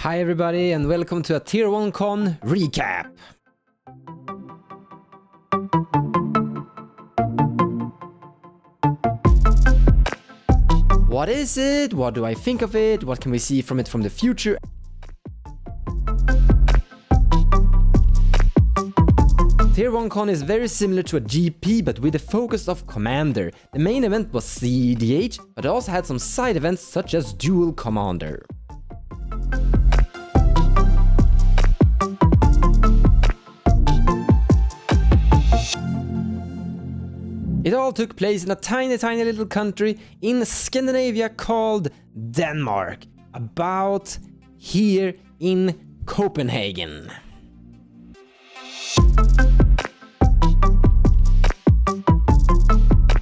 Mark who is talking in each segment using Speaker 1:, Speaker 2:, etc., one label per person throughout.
Speaker 1: Hi everybody and welcome to a Tier1Con Recap. What is it? What do I think of it? What can we see from it from the future? Tier1Con is very similar to a GP, but with the focus of Commander. The main event was cEDH, but it also had some side events such as Dual Commander. It all took place in a tiny little country in Scandinavia called Denmark, about here in Copenhagen.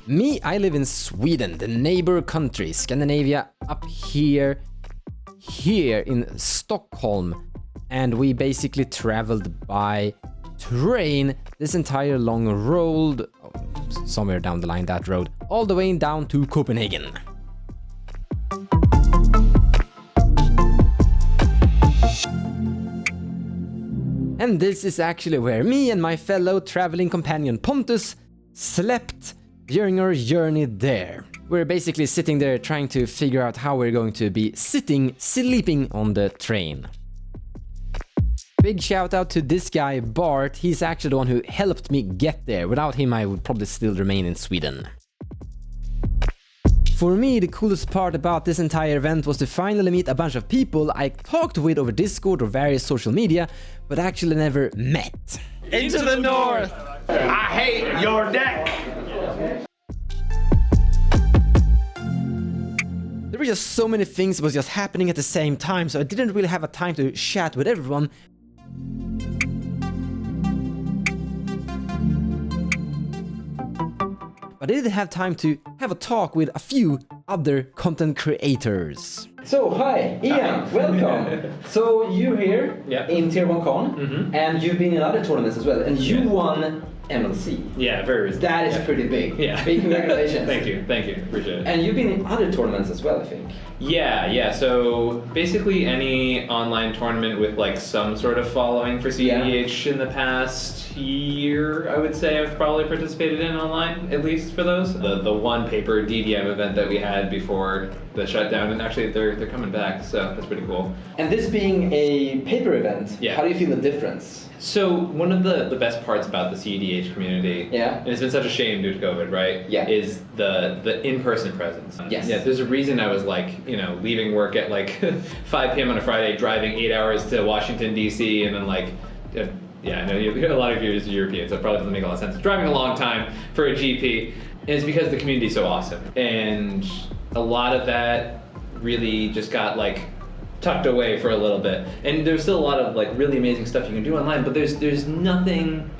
Speaker 1: Me, I live in Sweden, the neighbor country, Scandinavia, up here in Stockholm. And we basically traveled by train this entire long road, somewhere down the line that road, all the way down to Copenhagen. And this is actually where me and my fellow traveling companion Pontus slept during our journey there. We're basically sitting there trying to figure out how we're going to be sleeping on the train. Big shout out to this guy Bart, he's actually the one who helped me get there. Without him I would probably still remain in Sweden. For me, the coolest part about this entire event was to finally meet a bunch of people I talked with over Discord or various social media, but actually never met.
Speaker 2: Into the north! I hate your deck!
Speaker 1: There were just so many things that was just happening at the same time, so I didn't really have a time to chat with everyone. But I did have time to have a talk with a few other content creators. So, hi, Ian, welcome. So, you're here in Tier1Con, and you've been in other tournaments as well, and you won MLC.
Speaker 3: Yeah, very recently.
Speaker 1: That is pretty big.
Speaker 3: Yeah.
Speaker 1: Big congratulations.
Speaker 3: Thank you, appreciate it.
Speaker 1: And you've been in other tournaments as well, I think.
Speaker 3: Yeah, so basically any online tournament with like some sort of following for cEDH in the past year, I would say I've probably participated in online, at least for those. The one paper DDM event that we had before the shutdown, and actually they're coming back, so that's pretty cool.
Speaker 1: And this being a paper event, how do you feel the difference?
Speaker 3: So one of the best parts about the cEDH community, and it's been such a shame due to COVID, right?
Speaker 1: Yeah.
Speaker 3: Is the in-person presence.
Speaker 1: Yes.
Speaker 3: Yeah, there's a reason I was like, leaving work at like 5 p.m. on a Friday, driving 8 hours to Washington, D.C., and then like, I know a lot of you are Europeans, so it probably doesn't make a lot of sense. Driving a long time for a GP, and it's because the community is so awesome. And a lot of that really just got like tucked away for a little bit, and there's still a lot of like really amazing stuff you can do online, but there's nothing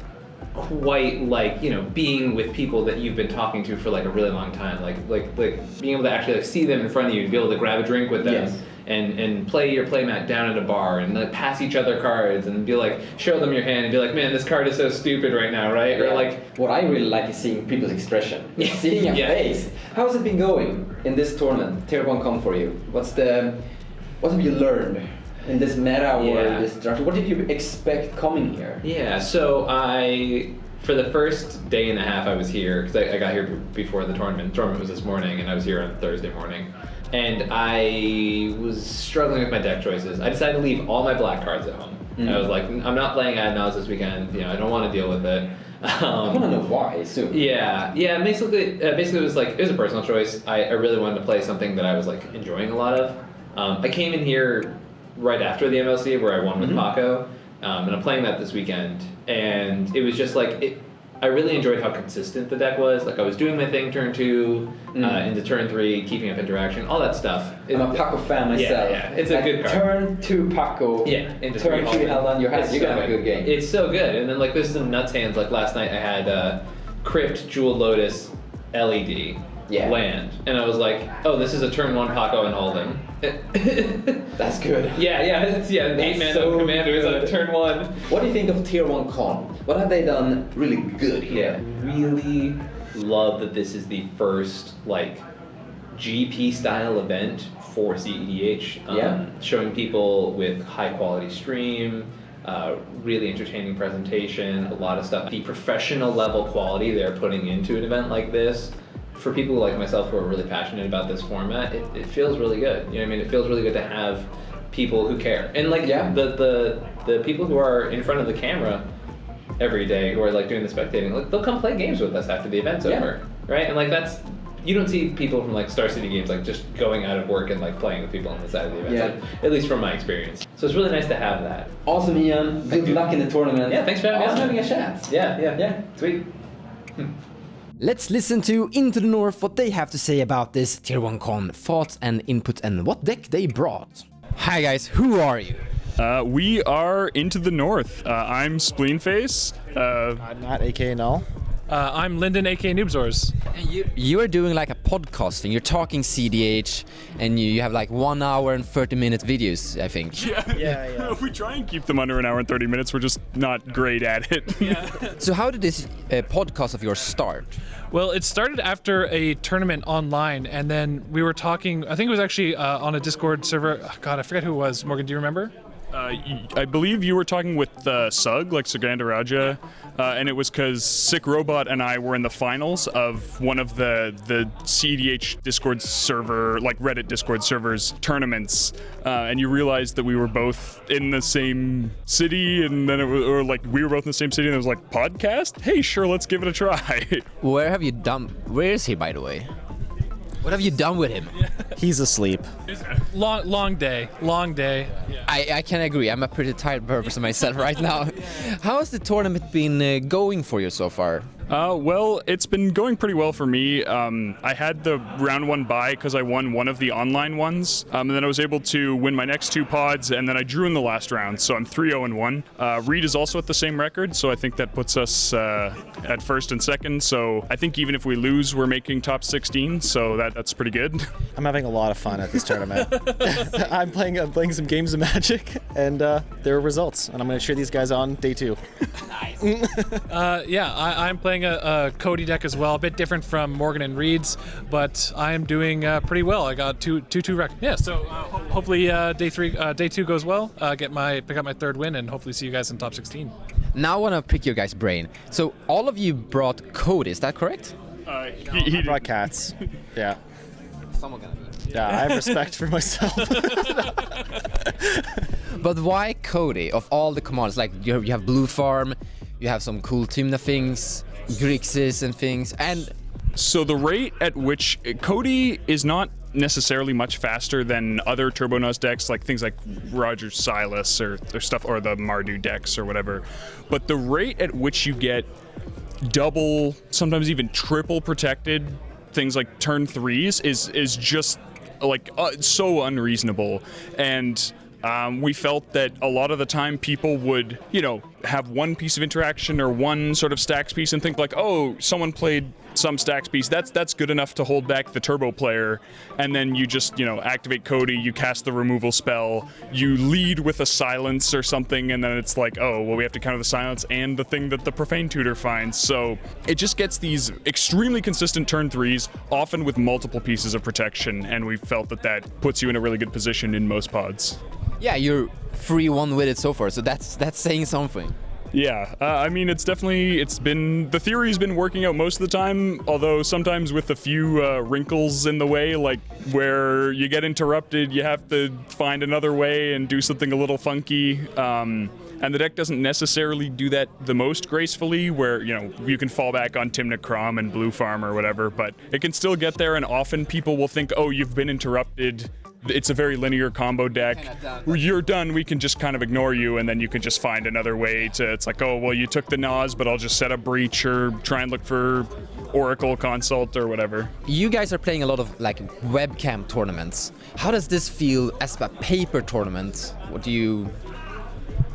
Speaker 3: quite like being with people that you've been talking to for like a really long time, like being able to actually like see them in front of you, to be able to grab a drink with them, and play your playmat down at a bar, and like pass each other cards, and be like, show them your hand and be like, man, this card is so stupid right now, right? Or like,
Speaker 1: what I really like is seeing people's expression, seeing a face. How's it been going in this tournament, Tier1Con, for you? What have you learned in this meta or this structure? What did you expect coming here?
Speaker 3: Yeah, so for the first day and a half I was here, because I got here before the tournament. The tournament was this morning, and I was here on Thursday morning. And I was struggling with my deck choices. I decided to leave all my black cards at home. I was like, I'm not playing Ad Naus this weekend. I don't want to deal with it.
Speaker 1: I want to know why, soon.
Speaker 3: Yeah. Basically it was like, it was a personal choice. I really wanted to play something that I was like enjoying a lot of. I came in here right after the MLC where I won with Paco, and I'm playing that this weekend, and it was just like, I really enjoyed how consistent the deck was. Like I was doing my thing turn 2, into turn 3, keeping up interaction, all that stuff.
Speaker 1: I'm a Paco fan myself.
Speaker 3: Yeah, it's a good card.
Speaker 1: Turn 2 Paco,
Speaker 3: into
Speaker 1: turn 3 Helen, you're gonna have a good game.
Speaker 3: It's so good, and then like there's some nuts hands, like last night I had Crypt, Jewel Lotus, LED, land, and I was like, oh, this is a turn 1 Paco and Holden.
Speaker 1: That's good.
Speaker 3: It's 8-man so commanders on turn 1.
Speaker 1: What do you think of Tier1Con? What have they done really good here?
Speaker 3: Really love that this is the first like GP style event for cEDH. Showing people with high quality stream, really entertaining presentation, a lot of stuff. The professional level quality they're putting into an event like this, for people like myself who are really passionate about this format, it feels really good. You know what I mean? It feels really good to have people who care. And like the people who are in front of the camera every day, who are like doing the spectating, like, they'll come play games with us after the event's over, right? And like you don't see people from like Star City Games like just going out of work and like playing with people on the side of the event. Like, at least from my experience. So it's really nice to have that.
Speaker 1: Awesome, Ian. Good luck in the tournament.
Speaker 3: Yeah, thanks for having me.
Speaker 1: Awesome having a chat.
Speaker 3: Yeah. Sweet.
Speaker 1: Let's listen to Into the North, what they have to say about this Tier1Con, thoughts and input, and what deck they brought. Hi guys, who are you?
Speaker 4: We are Into the North. I'm Spleenface.
Speaker 5: I'm Matt, aka Null.
Speaker 6: I'm Lyndon, aka Noobzors.
Speaker 1: And you are doing like a podcasting, you're talking cEDH, and you have like 1 hour and 30-minute videos, I think.
Speaker 5: Yeah.
Speaker 4: We try and keep them under an hour and 30 minutes. We're just not great at it.
Speaker 1: So how did this podcast of yours start?
Speaker 6: Well, it started after a tournament online, and then we were talking, I think it was actually on a Discord server. Oh, God, I forget who it was. Morgan, do you remember?
Speaker 4: I believe you were talking with Sug, like Sugandharaja, and it was because Sick Robot and I were in the finals of one of the cEDH Discord server, like Reddit Discord servers tournaments, and you realized that we were both in the same city, and then it was, or like we were both in the same city, and it was like, podcast? Hey, sure, let's give it a try.
Speaker 1: Where is he, by the way? What have you done with him?
Speaker 5: He's asleep.
Speaker 6: Long day. Yeah.
Speaker 1: I can agree. I'm a pretty tired person myself right now. How has the tournament been going for you so far?
Speaker 4: Well, it's been going pretty well for me. I had the round 1 bye because I won one of the online ones, and then I was able to win my next 2 pods, and then I drew in the last round, so I'm 3-0-1. Reed is also at the same record, so I think that puts us at first and second, so I think even if we lose, we're making top 16, so that's pretty good.
Speaker 5: I'm having a lot of fun at this tournament. I'm playing some games of Magic, and there are results, and I'm going to cheer these guys on day 2.
Speaker 6: I'm playing a Cody deck as well, a bit different from Morgan and Reed's, but I am doing pretty well. I got 2 rec. Yeah, so hopefully day 2 goes well. Pick up my 3rd win, and hopefully see you guys in top 16.
Speaker 1: Now I want to pick your guys' brain. So all of you brought Cody, is that correct?
Speaker 5: He brought cats. Yeah.
Speaker 1: Someone gonna be.
Speaker 5: Yeah, I have respect for myself.
Speaker 1: But why Cody? Of all the commanders, like you have Blue Farm, you have some cool Tymna things, Grixis and things, and
Speaker 4: so the rate at which Cody is not necessarily much faster than other Turbonos decks, like things like Roger Silas or stuff, or the Mardu decks or whatever, but the rate at which you get double, sometimes even triple protected things like turn 3s is just like so unreasonable. And we felt that a lot of the time people would, have one piece of interaction or one sort of stacks piece and think like, oh, someone played some stacks piece, that's good enough to hold back the turbo player, and then you just, activate Cody, you cast the removal spell, you lead with a silence or something, and then it's like, oh, well, we have to counter the silence and the thing that the Profane Tutor finds. So it just gets these extremely consistent turn 3s, often with multiple pieces of protection, and we felt that puts you in a really good position in most pods.
Speaker 1: yeah, you're 3-1 with it so far, so that's saying something.
Speaker 4: Yeah, I mean, the theory's been working out most of the time, although sometimes with a few wrinkles in the way, like where you get interrupted, you have to find another way and do something a little funky. And the deck doesn't necessarily do that the most gracefully, where, you can fall back on Tymna Crom and Blue Farm or whatever, but it can still get there, and often people will think, oh, you've been interrupted. It's a very linear combo deck. You're done, we can just kind of ignore you, and then you can just find another way to, it's like, oh, well, you took the Nas, but I'll just set up Breach or try and look for Oracle Consult or whatever.
Speaker 1: You guys are playing a lot of like webcam tournaments. How does this feel as a paper tournament? What do you...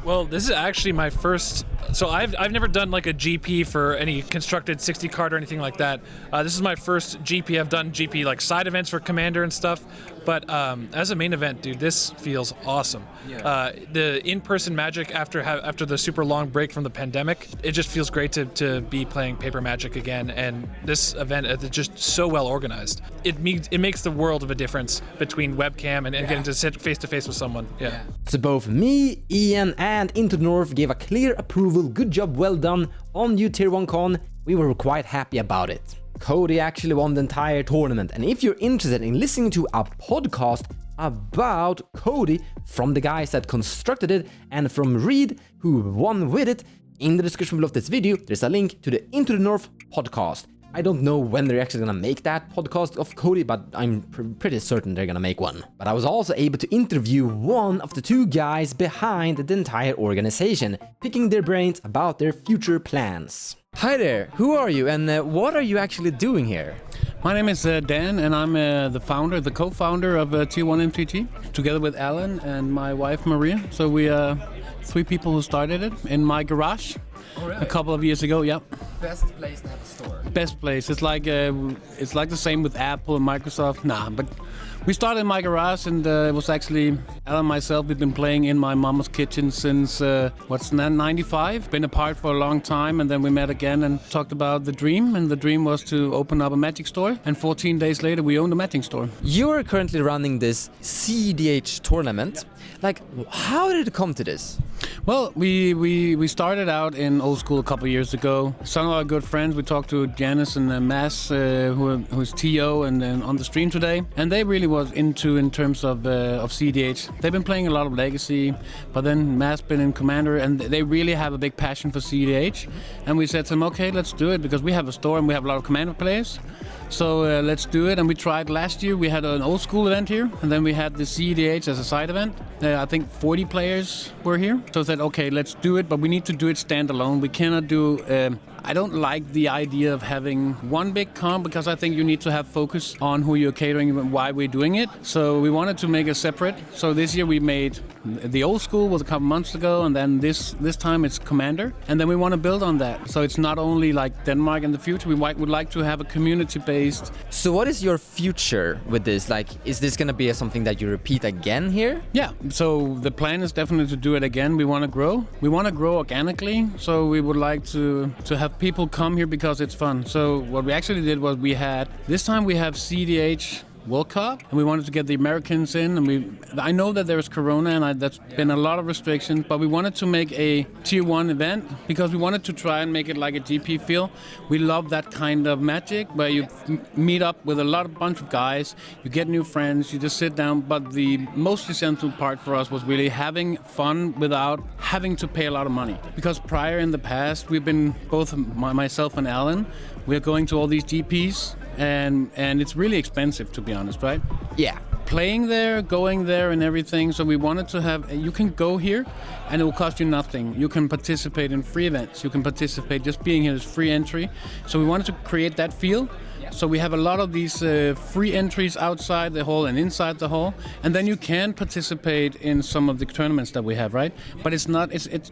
Speaker 6: Well, this is actually my first So I've never done like a GP for any constructed 60 card or anything like that. This is my first GP. I've done GP like side events for Commander and stuff, but as a main event, dude, this feels awesome. The in-person Magic after the super long break from the pandemic, it just feels great to be playing paper Magic again. And this event is just so well organized. It makes the world of a difference between webcam and getting to sit face to face with someone. Yeah.
Speaker 1: So both me, Ian, and Into the North gave a clear approval. Good job, well done on you, Tier1Con. We were quite happy about it. Cody actually won the entire tournament, and if you're interested in listening to a podcast about Cody from the guys that constructed it and from Reed who won with it, in the description below of this video there's a link to the Into the North podcast. I don't know when they're actually gonna make that podcast of Cody, but I'm pretty certain they're gonna make one. But I was also able to interview one of the two guys behind the entire organization, picking their brains about their future plans. Hi there, who are you and what are you actually doing here?
Speaker 7: My name is Dan, and I'm the co-founder of Tier1 MTG, together with Alan and my wife Maria. So we are 3 people who started it in my garage a couple of years ago. Yep.
Speaker 1: Best place to have a store.
Speaker 7: Best place. It's like the same with Apple and Microsoft. Nah, but we started in my garage, and it was actually Alan and myself. We've been playing in my mama's kitchen since 95. Been apart for a long time, and then we met again and talked about the dream. And the dream was to open up a Magic store. And 14 days later, we owned a Magic store.
Speaker 1: You're currently running this cEDH tournament. Like, how did it come to this?
Speaker 7: Well, we started out in old school a couple of years ago. Some of our good friends, we talked to Janice and Mass, who's TO and on the stream today, and they really was into in terms of cEDH. They've been playing a lot of Legacy, but then Mass been in Commander, and they really have a big passion for cEDH. And we said to them, okay, let's do it, because we have a store and we have a lot of Commander players. So let's do it. And we tried last year. We had an old school event here, and then we had the cEDH as a side event. I think 40 players were here. So I said, okay, let's do it, but we need to do it standalone. We cannot do... I don't like the idea of having one big comp, because I think you need to have focus on who you're catering and why we're doing it. So we wanted to make it separate. So this year we made the old school was a couple months ago, and then this time it's Commander. And then we want to build on that. So it's not only like Denmark in the future. We would like to have a community-based.
Speaker 1: So what is your future with this? Like, is this going to be something that you repeat again here?
Speaker 7: Yeah, so the plan is definitely to do it again. We want to grow. We want to grow organically. So we would like to have people come here because it's fun. So what we actually did was this time we have cEDH World Cup, and we wanted to get the Americans in, and I know that there's Corona, and that's been a lot of restrictions, but we wanted to make a Tier 1 event because we wanted to try and make it like a GP feel. We love that kind of Magic where you meet up with a bunch of guys, you get new friends, you just sit down, but the most essential part for us was really having fun without having to pay a lot of money. Because prior in the past, we've been, both myself and Alan, we're going to all these GPs, and it's really expensive, to be honest, right?
Speaker 1: Yeah.
Speaker 7: Playing there, going there and everything. So we wanted to have, you can go here and it will cost you nothing. You can participate in free events. You can participate, just being here is free entry. So we wanted to create that feel. So we have a lot of these free entries outside the hall and inside the hall. And then you can participate in some of the tournaments that we have, right? But it's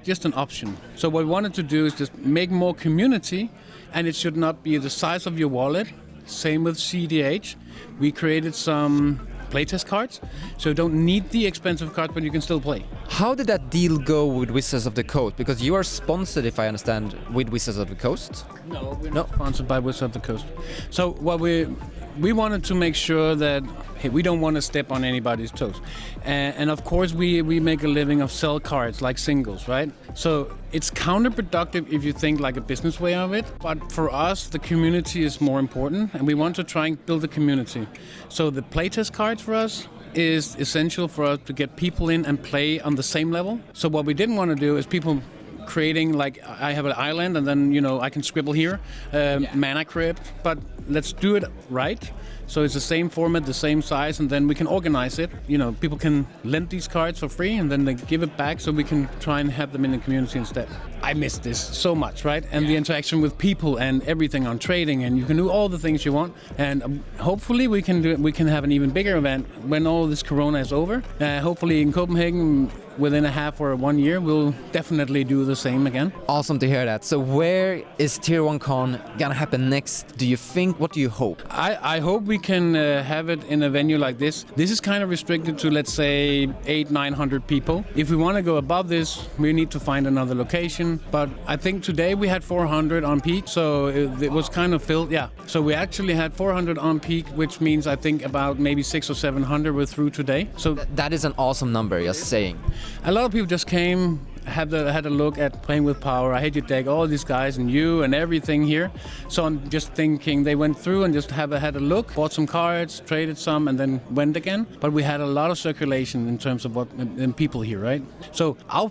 Speaker 7: just an option. So what we wanted to do is just make more community, and it should not be the size of your wallet. Same with cEDH. We created some playtest cards, so you don't need the expensive cards, but you can still play.
Speaker 1: How did that deal go with Wizards of the Coast? Because you are sponsored, if I understand, with Wizards of the Coast?
Speaker 7: No, we're not sponsored by Wizards of the Coast. So what we wanted to make sure that, hey, we don't want to step on anybody's toes. And of course, we make a living of sell cards like singles, right? So it's counterproductive if you think like a business way of it. But for us, the community is more important, and we want to try and build a community. So the playtest cards for us is essential for us to get people in and play on the same level. So what we didn't want to do is people creating, like, I have an island and then, I can scribble here, mana crypt, but let's do it right. So it's the same format, the same size, and then we can organize it. People can lend these cards for free and then they give it back, so we can try and have them in the community instead. I miss this so much, right? And the interaction with people and everything on trading, and you can do all the things you want. And hopefully we can have an even bigger event when all this Corona is over. Hopefully in Copenhagen, within a half or 1 year, we'll definitely do the same again.
Speaker 1: Awesome to hear that. So where is Tier1Con gonna happen next? Do you think? What do you hope?
Speaker 7: I hope we can have it in a venue like this. This is kind of restricted to, let's say, 800-900 people. If we want to go above this, we need to find another location. But I think today we had 400 on peak, so it was kind of filled. Yeah, so we actually had 400 on peak, which means I think about maybe 600 or 700 were through today. So
Speaker 1: That is an awesome number, just saying.
Speaker 7: a lot of people just came, had a look at Playing with Power, I Hate Your Deck, all these guys and you and everything here. So I'm just thinking they went through and just had a look, bought some cards, traded some, and then went again. But we had a lot of circulation in terms of and people here, right? So our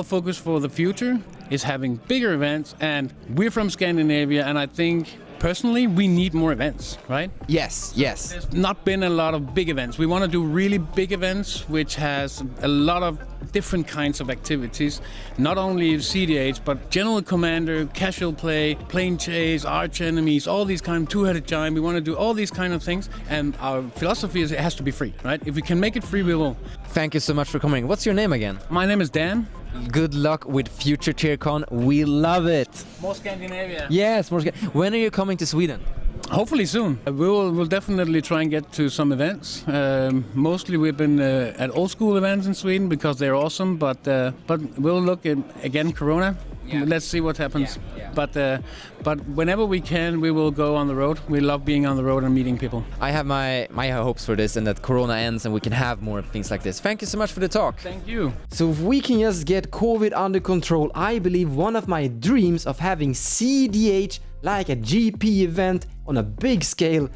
Speaker 7: focus for the future is having bigger events, and we're from Scandinavia, and I think personally, we need more events, right?
Speaker 1: Yes.
Speaker 7: There's not been a lot of big events. We want to do really big events, which has a lot of different kinds of activities. Not only cEDH, but General Commander, casual play, plane chase, arch enemies, all these kind of two-headed giant. We want to do all these kind of things. And our philosophy is it has to be free, right? If we can make it free, we will.
Speaker 1: Thank you so much for coming. What's your name again?
Speaker 7: My name is Dan.
Speaker 1: Good luck with future Tier1Con. We love it.
Speaker 7: More Scandinavia.
Speaker 1: Yes, more. When are you coming to Sweden?
Speaker 7: Hopefully soon. We'll definitely try and get to some events. Mostly we've been at old school events in Sweden because they're awesome. But we'll look at again Corona. Yeah. Let's see what happens. Yeah. But whenever we can, we will go on the road. We love being on the road and meeting people.
Speaker 1: I have my hopes for this and that Corona ends and we can have more things like this. Thank you so much for the talk.
Speaker 7: Thank you.
Speaker 1: So if we can just get COVID under control, I believe one of my dreams of having cEDH like a GP event on a big scale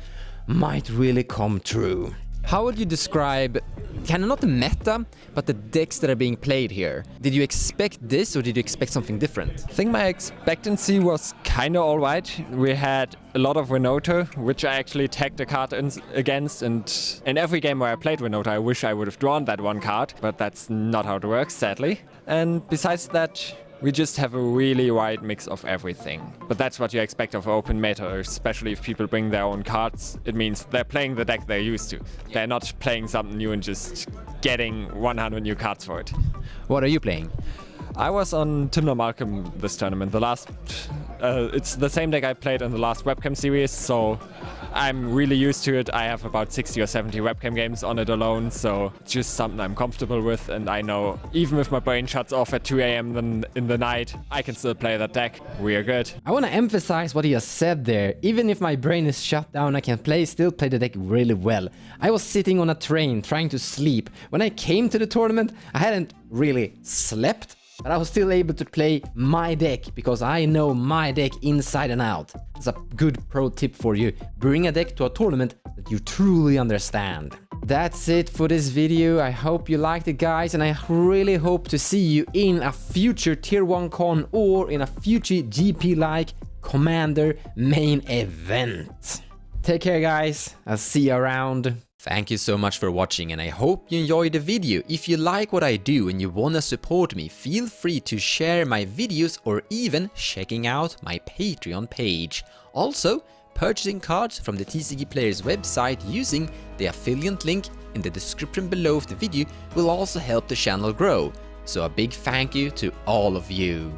Speaker 1: might really come true. How would you describe, kind of not the meta, but the decks that are being played here? Did you expect this or did you expect something different?
Speaker 8: I think my expectancy was kind of alright. We had a lot of Renota, which I actually tagged a card against, and in every game where I played Renota, I wish I would have drawn that one card, but that's not how it works, sadly. And besides that, we just have a really wide mix of everything. But that's what you expect of open meta, especially if people bring their own cards. It means they're playing the deck they're used to. They're not playing something new and just getting 100 new cards for it.
Speaker 1: What are you playing?
Speaker 8: I was on Timber Malcolm this tournament. It's the same deck I played in the last webcam series, so I'm really used to it. I have about 60 or 70 webcam games on it alone, so it's just something I'm comfortable with, and I know even if my brain shuts off at 2 a.m. in the night, I can still play that deck. We are good.
Speaker 1: I want to emphasize what he just said there. Even if my brain is shut down, I can still play the deck really well. I was sitting on a train trying to sleep. When I came to the tournament, I hadn't really slept, but I was still able to play my deck because I know my deck inside and out. It's a good pro tip for you. Bring a deck to a tournament that you truly understand. That's it for this video. I hope you liked it, guys, and I really hope to see you in a future Tier1Con or in a future GP-like Commander main event. Take care, guys. I'll see you around. Thank you so much for watching, and I hope you enjoyed the video. If you like what I do and you wanna support me, feel free to share my videos or even checking out my Patreon page. Also, purchasing cards from the TCG Players website using the affiliate link in the description below of the video will also help the channel grow. So a big thank you to all of you.